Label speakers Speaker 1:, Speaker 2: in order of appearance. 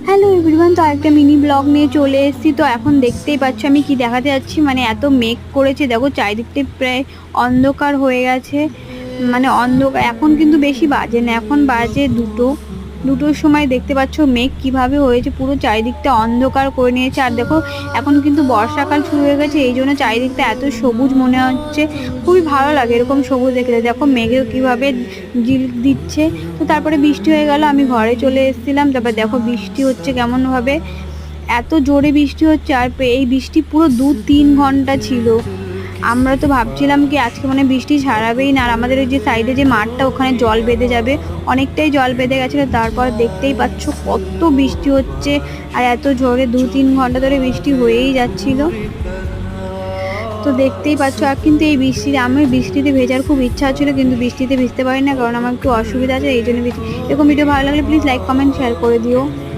Speaker 1: Hello everyone, তো একটা mini blog নিয়ে চলে এসেছি। তো এখন দেখতেই পাচ্ছ আমি কি দেখাতে যাচ্ছি, মানে এত মেঘ করেছে, দেখো চারিদিকটা প্রায় অন্ধকার হয়ে গেছে। মানে অন্ধকার, এখন কিন্তু বেশি বাজে না, এখন বাজে দুটোর সময়। দেখতে পাচ্ছ মেঘ কিভাবে হয়েছে, পুরো চারিদিকটা অন্ধকার করে নিয়েছে। আর দেখো এখন কিন্তু বর্ষাকাল শুরু হয়ে গেছে, এই জন্য চারিদিকটা এত সবুজ মনে হচ্ছে। খুবই ভালো লাগে এরকম সবুজ দেখতে। দেখো মেঘে কিভাবে ঝিলিক দিচ্ছে। তো তারপরে বৃষ্টি হয়ে গেল, আমি ঘরে চলে এসেছিলাম। তারপর দেখো বৃষ্টি হচ্ছে কেমনভাবে, এত জোরে বৃষ্টি হচ্ছে। আর এই বৃষ্টি পুরো 2-3 ঘন্টা ছিল। আমরা তো ভাবছিলাম কি আজকে মানে বৃষ্টি ছাড়াবেই না। আর আমাদের ওই যে সাইডে যে মাঠটা, ওখানে জল বেঁধে যাবে, অনেকটাই জল বেঁধে গেছিলো। তারপর দেখতেই পাচ্ছ কত বৃষ্টি হচ্ছে, আর এত জোরে 2-3 ঘন্টা ধরে বৃষ্টি হয়েই যাচ্ছিল। তো দেখতেই পাচ্ছ। আর কিন্তু এই বৃষ্টিতে, আমার বৃষ্টিতে ভেজার খুব ইচ্ছা ছিল, কিন্তু বৃষ্টিতে ভিজতে পারি না, কারণ আমার একটু অসুবিধা আছে, এই জন্য। এরকম ভিডিও ভালো লাগলে প্লিজ লাইক কমেন্ট শেয়ার করে দিও।